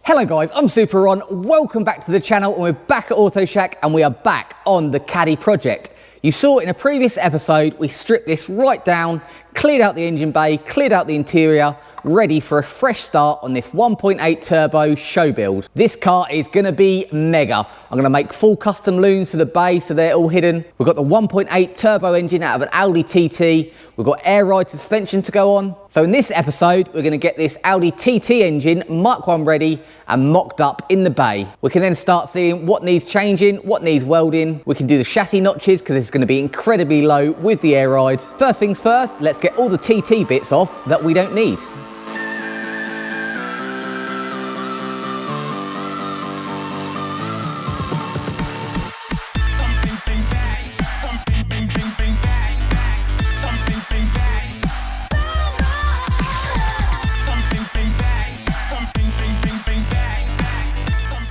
Hello guys, I'm Super Ron. Welcome back to the channel, and we're back at Auto Shack and we are back on the Caddy project. You saw in a previous episode, we stripped this right down, cleared out the engine bay, cleared out the interior, ready for a fresh start on this 1.8 turbo show build. This car is gonna be mega. I'm gonna make full custom looms for the bay so they're all hidden. We've got the 1.8 turbo engine out of an Audi TT. We've got air ride suspension to go on. So in this episode, we're gonna get this Audi TT engine Mark 1 ready and mocked up in the bay. We can then start seeing what needs changing, what needs welding. We can do the chassis notches because it's gonna be incredibly low with the air ride. First things first, let's get all the TT bits off that we don't need.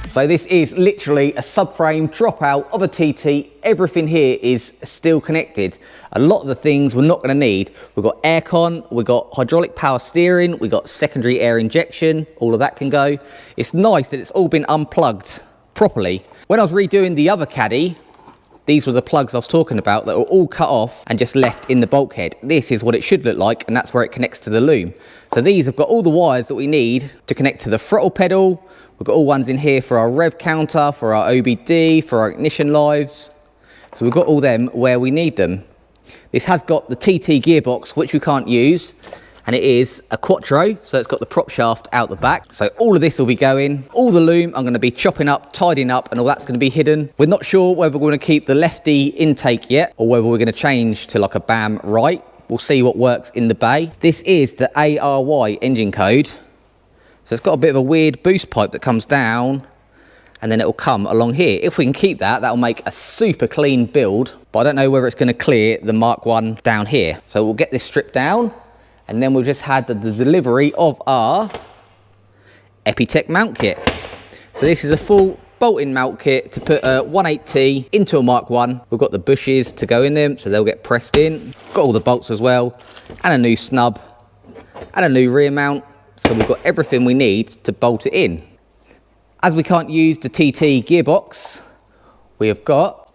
So this is literally a subframe dropout of a TT. Everything here is still connected. A lot of the things we're not going to need. We've got aircon, we've got hydraulic power steering, we've got secondary air injection, all of that can go. It's nice that it's all been unplugged properly. When I was redoing the other Caddy, these were the plugs I was talking about that were all cut off and just left in the bulkhead. This is what it should look like, and that's where it connects to the loom. So these have got all the wires that we need to connect to the throttle pedal. We've got all ones in here for our rev counter, for our OBD, for our ignition lives. So we've got all them where we need them. This has got the TT gearbox, which we can't use, and it is a quattro, so it's got the prop shaft out the back. So all of this will be going. All the loom I'm going to be chopping up, tidying up, and all that's going to be hidden. We're not sure whether we're going to keep the lefty intake yet, or whether we're going to change to like a BAM right. We'll see what works in the bay. This is the ARY engine code. So it's got a bit of a weird boost pipe that comes down and then it will come along here. If we can keep that, that'll make a super clean build, but I don't know whether it's going to clear the Mark 1 down here. So we'll get this stripped down and then we'll just had the delivery of our EPYTEC mount kit. So this is a full bolt-in mount kit to put a 18T into a Mark 1. We've got the bushes to go in them, so they'll get pressed in. Got all the bolts as well, and a new snub, and a new rear mount. So we've got everything we need to bolt it in. As we can't use the TT gearbox, we have got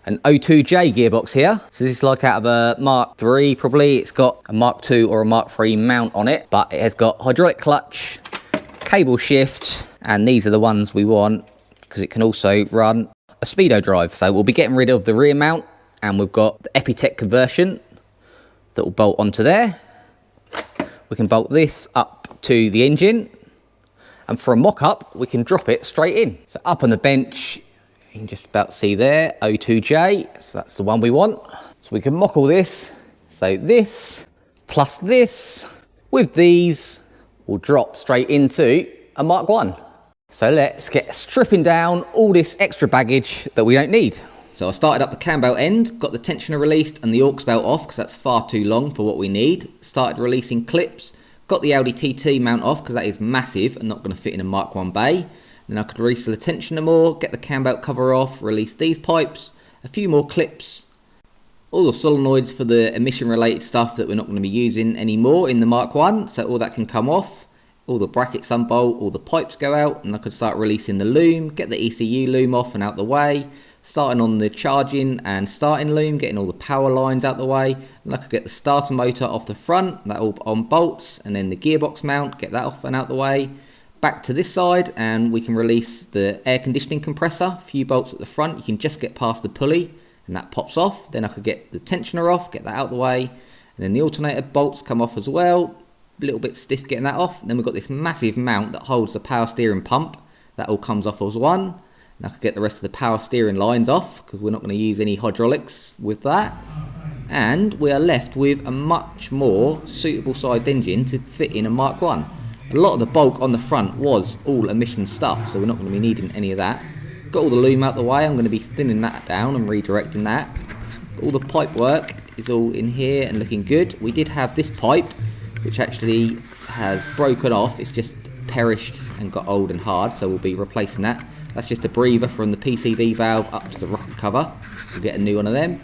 an O2J gearbox here. So this is like out of a Mark 3 probably. It's got a Mark 2 or a Mark 3 mount on it, but it has got hydraulic clutch, cable shift, and these are the ones we want because it can also run a speedo drive. So we'll be getting rid of the rear mount, and we've got the EPYTEC conversion that will bolt onto there. We can bolt this up to the engine, and for a mock-up we can drop it straight in. So up on the bench you can just about see there O2J, so that's the one we want. So we can mock all this, so this plus this with these will drop straight into a Mark 1. So let's get stripping down all this extra baggage that we don't need. So I started up the cam belt end, got the tensioner released and the aux belt off because that's far too long for what we need. Started releasing clips, got the Audi TT mount off because that is massive and not going to fit in a Mark 1 bay. Then I could release the tensioner more, get the cam belt cover off, release these pipes, a few more clips, all the solenoids for the emission related stuff that we're not going to be using anymore in the Mark 1, so all that can come off. All the brackets unbolt, all the pipes go out, and I could start releasing the loom, get the ECU loom off and out the way, starting on the charging and starting loom, getting all the power lines out the way, and I could get the starter motor off the front, that all on bolts, and then the gearbox mount, get that off and out the way. Back to this side, and we can release the air conditioning compressor, a few bolts at the front, you can just get past the pulley, and that pops off. Then I could get the tensioner off, get that out the way, and then the alternator bolts come off as well. A little bit stiff getting that off. And then we've got this massive mount that holds the power steering pump. That all comes off as one. And I could get the rest of the power steering lines off because we're not going to use any hydraulics with that. And we are left with a much more suitable sized engine to fit in a Mark 1. A lot of the bulk on the front was all emission stuff, so we're not going to be needing any of that. Got all the loom out the way, I'm going to be thinning that down and redirecting that. All the pipe work is all in here and looking good. We did have this pipe which actually has broken off, it's just perished and got old and hard, so we'll be replacing that. That's just a breather from the PCV valve up to the rocket cover. We'll get a new one of them.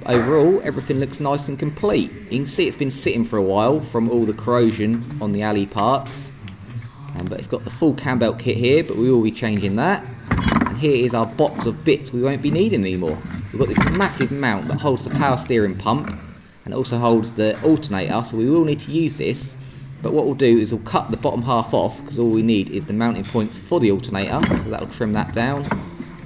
But overall, everything looks nice and complete. You can see it's been sitting for a while from all the corrosion on the alley parts. But it's got the full cam belt kit here, but we will be changing that. And here is our box of bits we won't be needing anymore. We've got this massive mount that holds the power steering pump and also holds the alternator, so we will need to use this. But what we'll do is we'll cut the bottom half off, because all we need is the mounting points for the alternator, so that'll trim that down.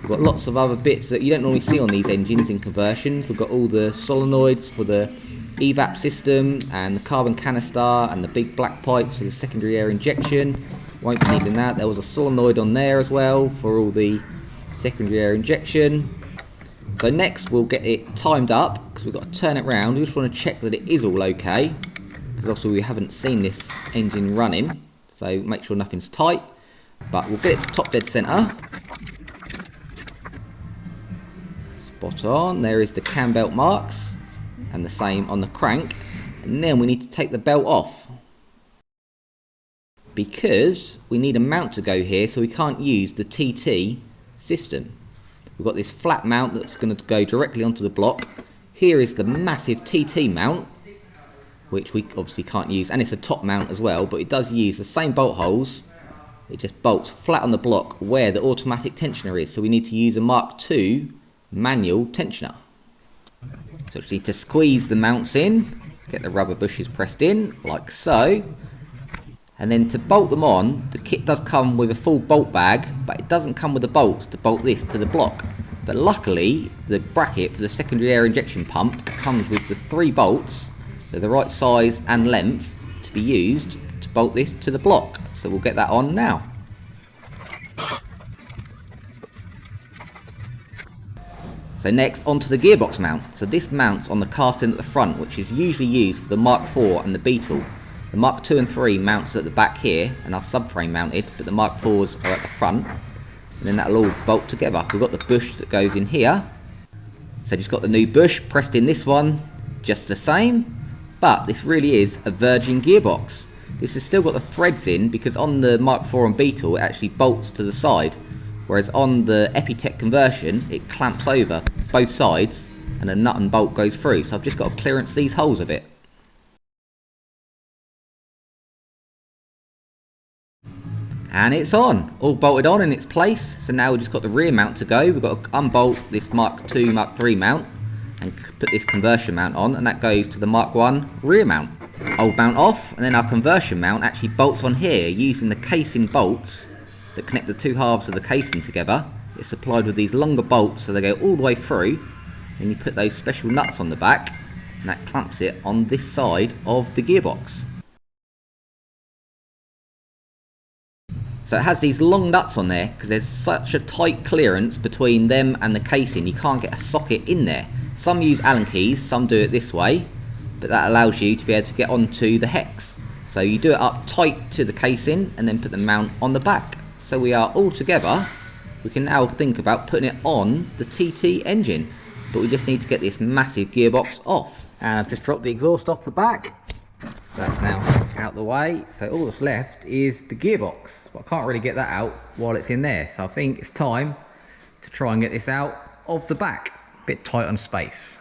We've got lots of other bits that you don't normally see on these engines in conversions. We've got all the solenoids for the evap system and the carbon canister and the big black pipes for the secondary air injection. Won't be needing that. There was a solenoid on there as well for all the secondary air injection. So next we'll get it timed up, because we've got to turn it round. We just want to check that it is all okay, because obviously we haven't seen this engine running, so make sure nothing's tight. But we'll get it to top dead centre. Spot on. There is the cam belt marks, and the same on the crank. And then we need to take the belt off, because we need a mount to go here, so we can't use the TT system. We've got this flat mount that's going to go directly onto the block. Here is the massive TT mount, which we obviously can't use, and it's a top mount as well, but it does use the same bolt holes. It just bolts flat on the block where the automatic tensioner is, so we need to use a Mark II manual tensioner. So we need to squeeze the mounts in, get the rubber bushes pressed in, like so. And then to bolt them on, the kit does come with a full bolt bag, but it doesn't come with the bolts to bolt this to the block. But luckily, the bracket for the secondary air injection pump comes with the 3 bolts. They're the right size and length to be used to bolt this to the block. So we'll get that on now. So next, onto the gearbox mount. So this mounts on the casting at the front, which is usually used for the Mark IV and the Beetle. The Mark II and III mounts at the back here and are subframe mounted, but the Mark IVs are at the front. And then that'll all bolt together. We've got the bush that goes in here. So just got the new bush pressed in this one, just the same. But this really is a virgin gearbox. This has still got the threads in, because on the Mark IV and Beetle it actually bolts to the side. Whereas on the EPYTEC conversion it clamps over both sides and a nut and bolt goes through. So I've just got to clearance these holes a bit. And it's on, all bolted on in its place. So now we've just got the rear mount to go. We've got to unbolt this Mark II, Mark III mount and put this conversion mount on, and that goes to the Mark I rear mount. Old mount off, and then our conversion mount actually bolts on here using the casing bolts that connect the 2 halves of the casing together. It's supplied with these longer bolts, so they go all the way through. Then you put those special nuts on the back, and that clamps it on this side of the gearbox. So it has these long nuts on there because there's such a tight clearance between them and the casing, you can't get a socket in there. Some use Allen keys, some do it this way, but that allows you to be able to get onto the hex. So you do it up tight to the casing and then put the mount on the back. So we are all together. We can now think about putting it on the TT engine, but we just need to get this massive gearbox off. And I've just dropped the exhaust off the back. That's now out the way, so all that's left is the gearbox, but I can't really get that out while it's in there, so I think it's time to try and get this out of the back. Bit tight on space.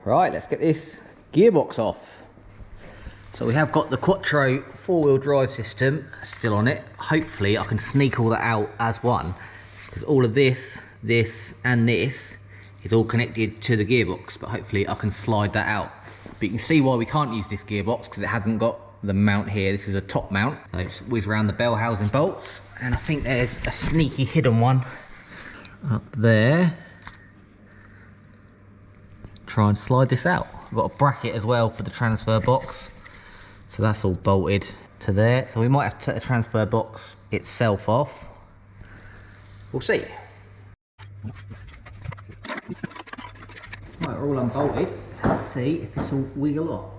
Right, let's get this gearbox off. So we have got the Quattro 4-wheel drive system still on it. Hopefully I can sneak all that out as one, because all of this, this and this is all connected to the gearbox, but hopefully I can slide that out. But you can see why we can't use this gearbox, because it hasn't got the mount here. This is a top mount, so just whiz around the bell housing bolts, and I think there's a sneaky hidden one up there. Try and slide this out. I've got a bracket as well for the transfer box. So that's all bolted to there. So we might have to take the transfer box itself off. We'll see. Right, we're all unbolted. Let's see if this will wiggle off.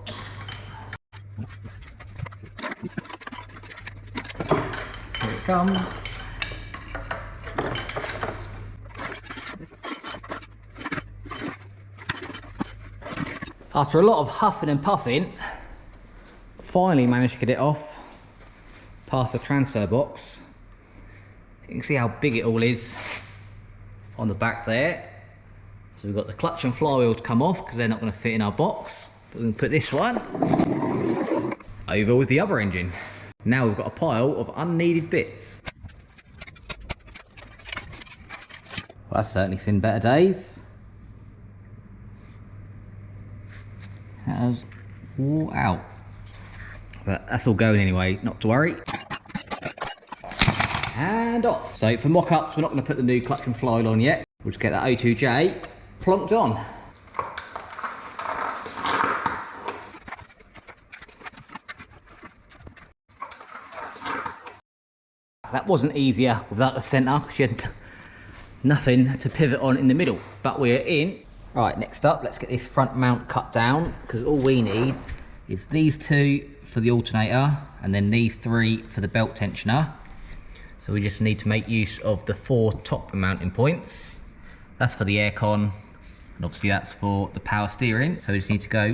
Here it comes. After a lot of huffing and puffing, finally managed to get it off past the transfer box. You can see how big it all is on the back there. So we've got the clutch and flywheel to come off because they're not going to fit in our box. But we can put this one over with the other engine. Now we've got a pile of unneeded bits. Well, that's certainly seen better days. That has wore out. But that's all going anyway, not to worry. And off. So for mock-ups, we're not going to put the new clutch and flywheel on yet. We'll just get that O2J plonked on. That wasn't easier without the centre. She had nothing to pivot on in the middle, but we're in. Right, next up, let's get this front mount cut down, because all we need is these two for the alternator and then these three for the belt tensioner. So we just need to make use of the 4 top mounting points. That's for the aircon, and obviously that's for the power steering. So we just need to go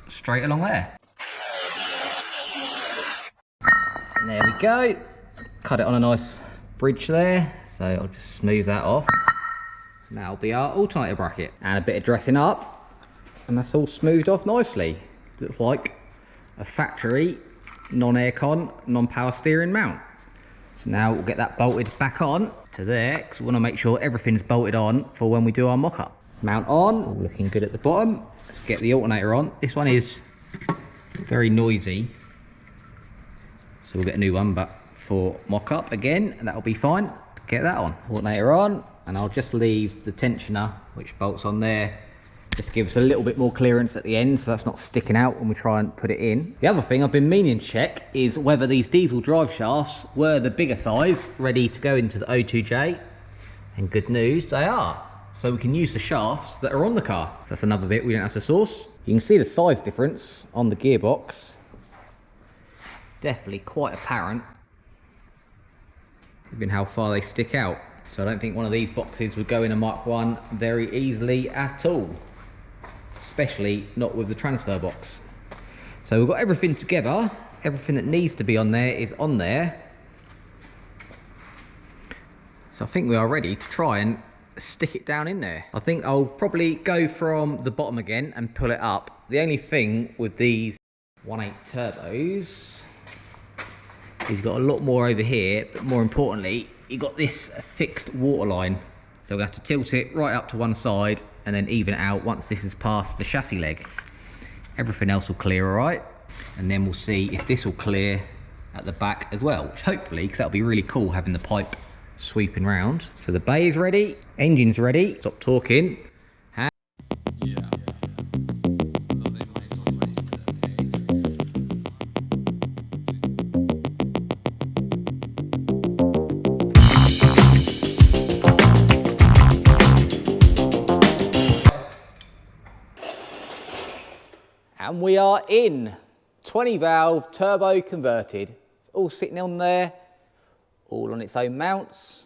straight along there. And there we go. Cut it on a nice bridge there. So I'll just smooth that off. And that'll be our alternator bracket. And a bit of dressing up, and that's all smoothed off nicely. Looks like a factory non-aircon, non-power steering mount. So now we'll get that bolted back on to there, because we want to make sure everything's bolted on for when we do our mock-up. Mount on, all looking good at the bottom. Let's get the alternator on. This one is very noisy, so we'll get a new one, but for mock-up again, and that'll be fine. Get that on. Alternator on, and I'll just leave the tensioner, which bolts on there, just to give us a little bit more clearance at the end, so that's not sticking out when we try and put it in. The other thing I've been meaning to check is whether these diesel drive shafts were the bigger size, ready to go into the O2J, and good news, they are. So we can use the shafts that are on the car. So that's another bit we don't have to source. You can see the size difference on the gearbox. Definitely quite apparent, even how far they stick out. So I don't think one of these boxes would go in a Mark 1 very easily at all, especially not with the transfer box. So we've got everything together. Everything that needs to be on there is on there. So I think we are ready to try and stick it down in there. I think I'll probably go from the bottom again and pull it up. The only thing with these 1.8 turbos, you've got a lot more over here, but more importantly, you've got this fixed water line. So we'll have to tilt it right up to one side and then even it out once this is past the chassis leg. Everything else will clear all right. And then we'll see if this will clear at the back as well, which hopefully, because that'll be really cool having the pipe sweeping round. So the bay is ready, engine's ready. Stop talking. And we are in 20 valve turbo converted. It's all sitting on there, all on its own mounts.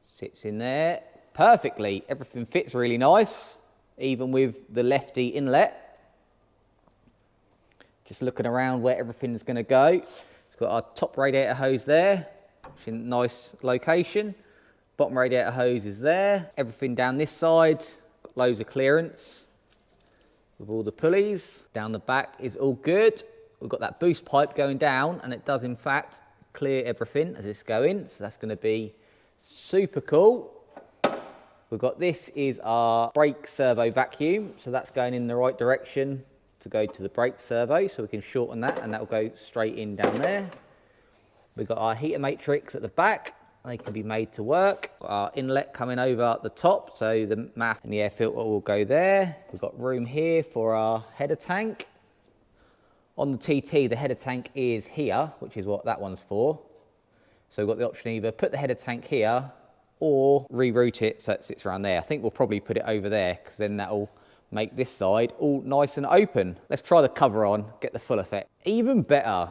Sits in there perfectly. Everything fits really nice, even with the lefty inlet. Just looking around where everything's going to go. It's got our top radiator hose there, which is in a nice location. Bottom radiator hose is there. Everything down this side, got loads of clearance with all the pulleys. Down the back is all good. We've got that boost pipe going down, and it does in fact clear everything as it's going, so that's going to be super cool. We've got, this is our brake servo vacuum, so that's going in the right direction to go to the brake servo, so we can shorten that and that will go straight in down there. We've got our heater matrix at the back. They can be made to work. Our inlet coming over the top, so the MAF and the air filter will go there. We've got room here for our header tank. On the TT, the header tank is here, which is what that one's for. So we've got the option either put the header tank here or reroute it so it sits around there. I think we'll probably put it over there, because then that'll make this side all nice and open. Let's try the cover on, get the full effect. Even better,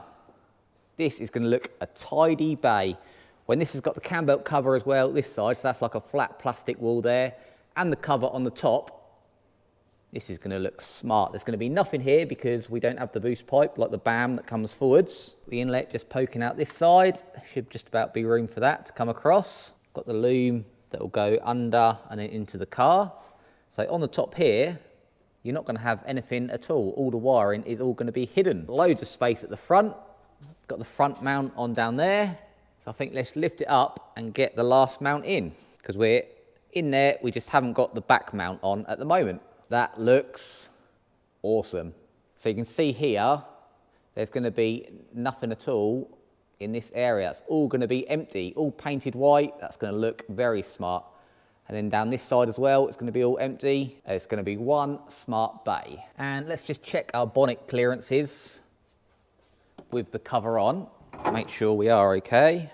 this is going to look a tidy bay. When this has got the cam belt cover as well, this side, so that's like a flat plastic wall there, and the cover on the top, This is going to look smart. There's going to be nothing here because we don't have the boost pipe like the BAM that comes forwards. The inlet just poking out this side. There should just about be room for that to come across. Got the loom that will go under and then into the car. So on the top here, you're not going to have anything at all. All the wiring is all going to be hidden. Loads of space at the front. Got the front mount on down there. So I think let's lift it up and get the last mount in, because we're in there, we just haven't got the back mount on at the moment. That looks awesome. So you can see here, there's going to be nothing at all in this area. It's all going to be empty, all painted white. That's going to look very smart. And then down this side as well, it's going to be all empty. It's going to be one smart bay. And let's just check our bonnet clearances with the cover on. Make sure we are okay.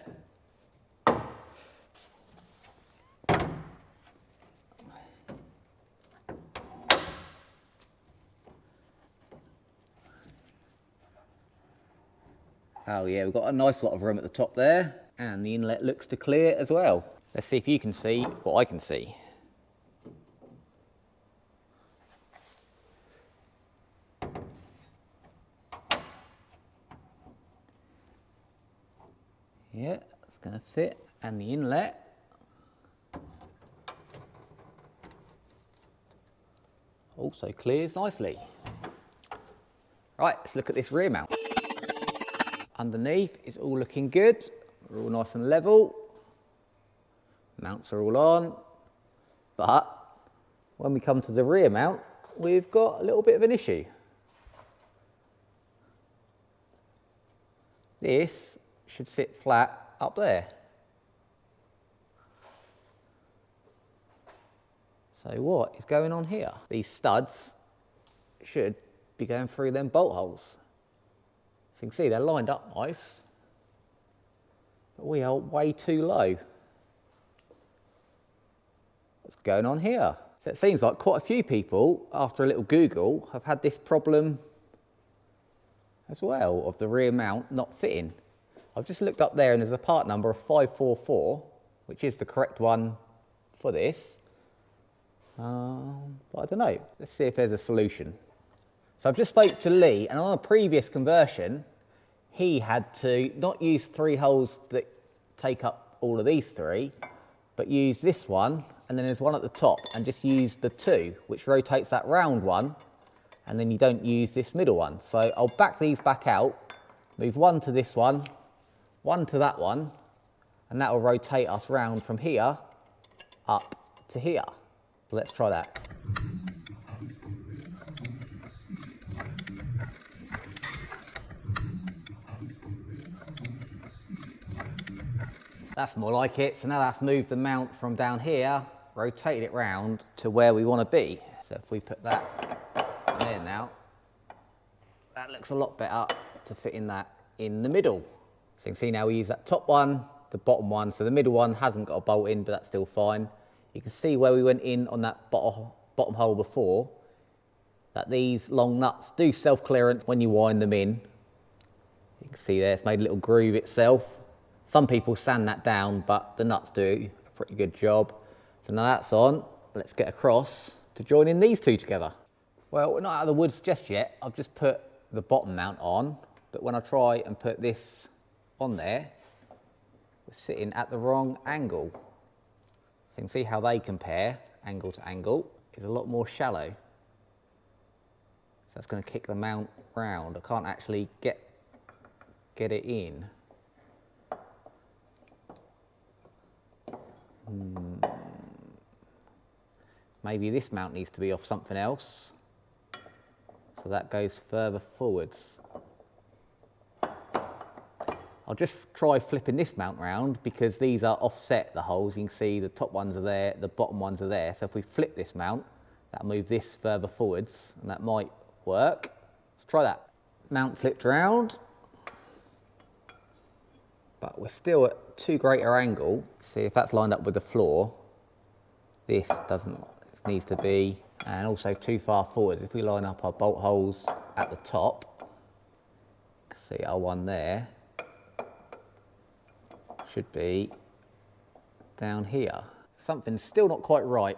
Oh yeah, we've got a nice lot of room at the top there, and the inlet looks to clear as well. Let's see if you can see what I can see. Yeah, it's going to fit, and the inlet also clears nicely. Right, let's look at this rear mount. Underneath is all looking good. We're all nice and level. Mounts are all on. But when we come to the rear mount, we've got a little bit of an issue. This should sit flat up there. So what is going on here? These studs should be going through them bolt holes. So you can see they're lined up nice, but we are way too low. What's going on here? So it seems like quite a few people, after a little Google, have had this problem as well, of the rear mount not fitting. I've just looked up there and there's a part number of 544, which is the correct one for this. But I don't know. Let's see if there's a solution. So I've just spoke to Lee, and on a previous conversion, he had to not use 3 holes that take up all of these 3, but use this one, and then there's one at the top, and just use the 2, which rotates that round one, and then you don't use this middle one. So I'll back these back out, move one to this one to that one, and that will rotate us round from here up to here. So let's try that. That's more like it. So now that's moved the mount from down here, rotated it round to where we want to be. So if we put that there now, that looks a lot better to fit in that in the middle. So you can see now we use that top one, the bottom one. So the middle one hasn't got a bolt in, but that's still fine. You can see where we went in on that bottom hole before, that these long nuts do self-clearance when you wind them in. You can see there, it's made a little groove itself. Some people sand that down, but the nuts do a pretty good job. So now that's on, let's get across to join in these 2 together. Well, we're not out of the woods just yet. I've just put the bottom mount on, but when I try and put this on there, we're sitting at the wrong angle. So you can see how they compare, angle to angle. It's a lot more shallow. So that's going to kick the mount round. I can't actually get it in. Maybe this mount needs to be off something else, so that goes further forwards. I'll just try flipping this mount round because these are offset, the holes. You can see the top ones are there, the bottom ones are there. So if we flip this mount, that'll move this further forwards, and that might work. Let's try that. Mount flipped around, but we're still at too great an angle. See if that's lined up with the floor. This needs to be, and also too far forward. If we line up our bolt holes at the top, see our one there, should be down here. Something's still not quite right.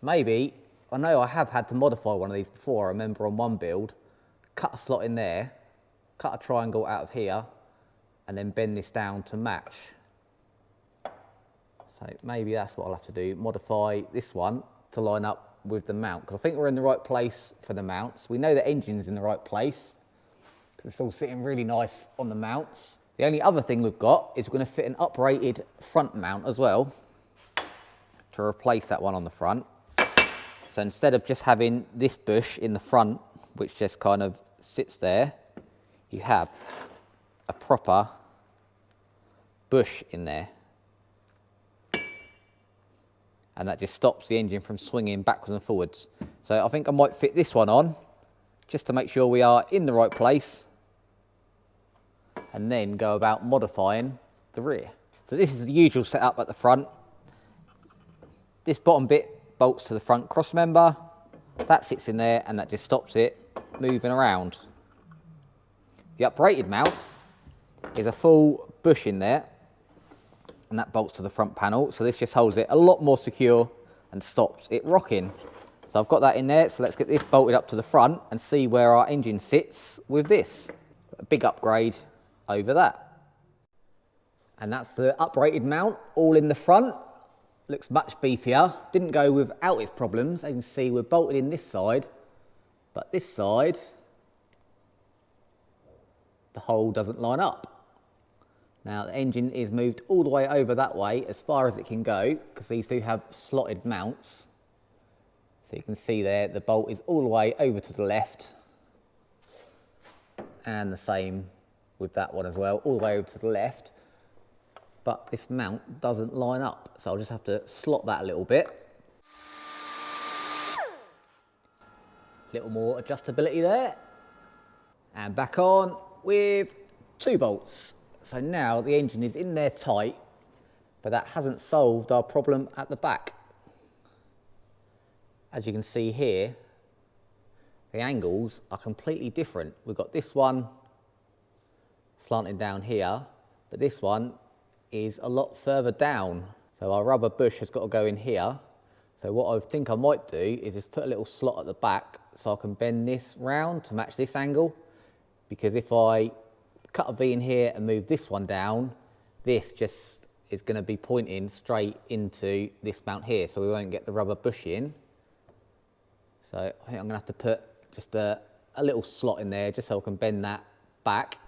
Maybe I know I have had to modify one of these before. I remember on one build, cut a slot in there, cut a triangle out of here, and then bend this down to match. So maybe that's what I'll have to do, modify this one to line up with the mount, because I think we're in the right place for the mounts. We know the engine's in the right place, because it's all sitting really nice on the mounts. The only other thing we've got is we're going to fit an uprated front mount as well to replace that one on the front. So instead of just having this bush in the front, which just kind of sits there, you have a proper bush in there. And that just stops the engine from swinging backwards and forwards. So I think I might fit this one on, just to make sure we are in the right place, and then go about modifying the rear. So this is the usual setup at the front. This bottom bit bolts to the front cross member, that sits in there, and that just stops it moving around. The uprated mount is a full bush in there, and that bolts to the front panel, so this just holds it a lot more secure and stops it rocking. So I've got that in there, so let's get this bolted up to the front and see where our engine sits with this. A big upgrade over that. And that's the uprated mount all in the front. Looks much beefier. Didn't go without its problems. As you can see, we're bolted in this side, but this side, the hole doesn't line up. Now the engine is moved all the way over that way as far as it can go, because these do have slotted mounts. So you can see there, the bolt is all the way over to the left, and the same with that one as well, all the way over to the left. But this mount doesn't line up, so I'll just have to slot that a little bit. Little more adjustability there. And back on with 2 bolts. So now the engine is in there tight, but that hasn't solved our problem at the back. As you can see here, the angles are completely different. We've got this one slanting down here, but this one is a lot further down. So our rubber bush has got to go in here. So what I think I might do is just put a little slot at the back so I can bend this round to match this angle, because if I cut a V in here and move this one down, this just is going to be pointing straight into this mount here, so we won't get the rubber bush in. So I think I'm going to have to put just a little slot in there just so I can bend that back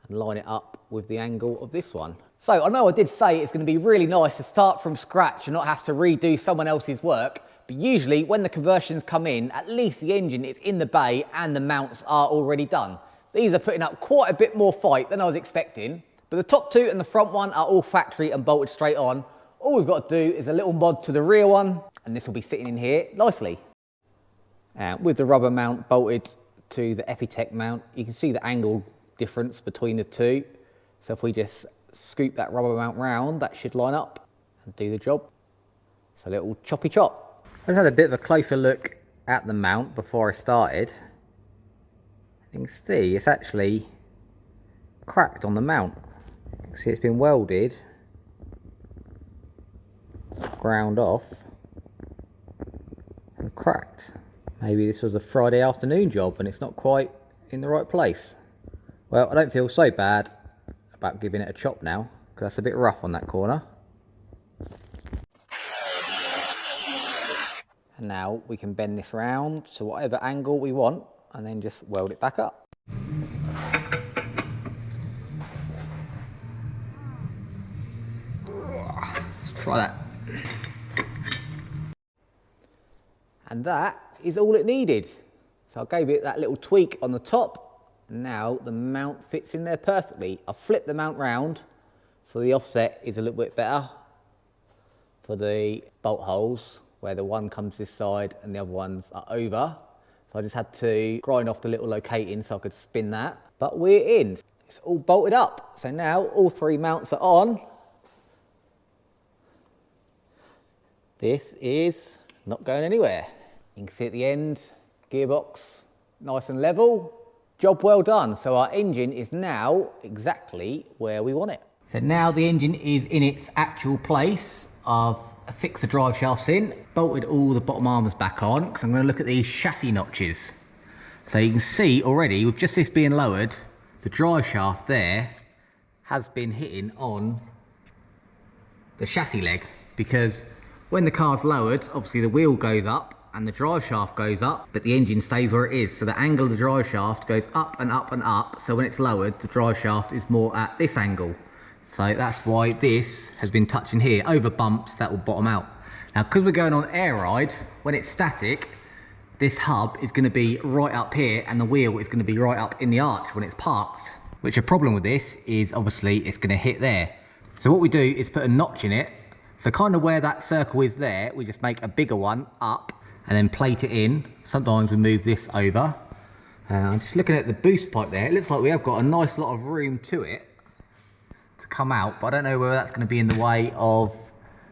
and line it up with the angle of this one. So I know I did say it's going to be really nice to start from scratch and not have to redo someone else's work, but usually when the conversions come in, at least the engine is in the bay and the mounts are already done. These are putting up quite a bit more fight than I was expecting, but the top 2 and the front one are all factory and bolted straight on. All we've got to do is a little mod to the rear one, and this will be sitting in here nicely. With the rubber mount bolted to the EPYTEC mount, you can see the angle difference between the two. So if we just scoop that rubber mount round, that should line up and do the job. So a little choppy chop. I just had a bit of a closer look at the mount before I started. You can see it's actually cracked on the mount. You can see it's been welded, ground off and cracked. Maybe this was a Friday afternoon job and it's not quite in the right place. Well, I don't feel so bad about giving it a chop now, because that's a bit rough on that corner. And now we can bend this round to whatever angle we want and then just weld it back up. Let's try that. And that is all it needed. So I gave it that little tweak on the top, and now the mount fits in there perfectly. I've flipped the mount round so the offset is a little bit better for the bolt holes, where the one comes this side and the other ones are over. So I just had to grind off the little locating so I could spin that. But we're in. It's all bolted up. So now all 3 mounts are on. This is not going anywhere. You can see at the end, gearbox nice and level. Job well done. So our engine is now exactly where we want it. So now the engine is in its actual place. I've fixed the drive shafts in, bolted all the bottom armors back on, because I'm going to look at these chassis notches. So you can see already, with just this being lowered, the drive shaft there has been hitting on the chassis leg, because when the car's lowered, obviously the wheel goes up and the drive shaft goes up, but the engine stays where it is. So the angle of the drive shaft goes up and up and up. So when it's lowered, the drive shaft is more at this angle. So that's why this has been touching here. Over bumps, that will bottom out. Now, because we're going on air ride, when it's static, this hub is going to be right up here and the wheel is going to be right up in the arch when it's parked. Which a problem with this is obviously it's going to hit there. So what we do is put a notch in it. So kind of where that circle is there, we just make a bigger one up and then plate it in. Sometimes we move this over. I'm just looking at the boost pipe there. It looks like we have got a nice lot of room to it to come out, but I don't know whether that's going to be in the way of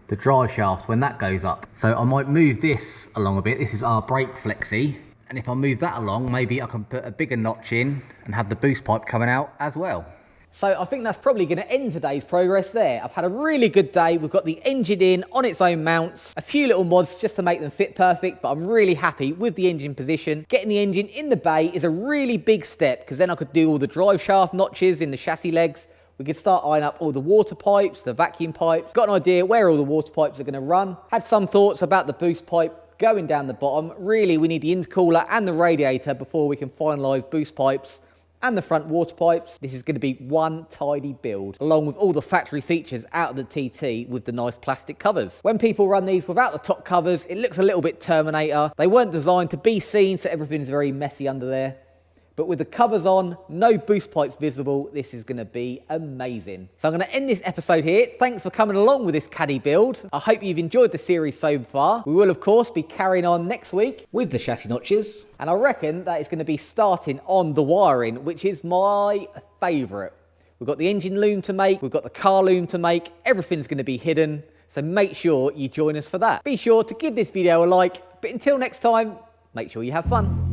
the drive shaft when that goes up. So I might move this along a bit. This is our brake flexi. And if I move that along, maybe I can put a bigger notch in and have the boost pipe coming out as well. So I think that's probably going to end today's progress there. I've had a really good day. We've got the engine in on its own mounts, a few little mods just to make them fit perfect, but I'm really happy with the engine position. Getting the engine in the bay is a really big step, because then I could do all the drive shaft notches in the chassis legs. We could start eyeing up all the water pipes, the vacuum pipes. Got an idea where all the water pipes are going to run. Had some thoughts about the boost pipe going down the bottom. Really, we need the intercooler and the radiator before we can finalise boost pipes and the front water pipes. This is going to be one tidy build, along with all the factory features out of the TT with the nice plastic covers. When people run these without the top covers, it looks a little bit Terminator. They weren't designed to be seen, so everything's very messy under there. But with the covers on, no boost pipes visible, this is going to be amazing. So I'm going to end this episode here. Thanks for coming along with this Caddy build. I hope you've enjoyed the series so far. We will, of course, be carrying on next week with the chassis notches. And I reckon that is going to be starting on the wiring, which is my favourite. We've got the engine loom to make. We've got the car loom to make. Everything's going to be hidden. So make sure you join us for that. Be sure to give this video a like. But until next time, make sure you have fun.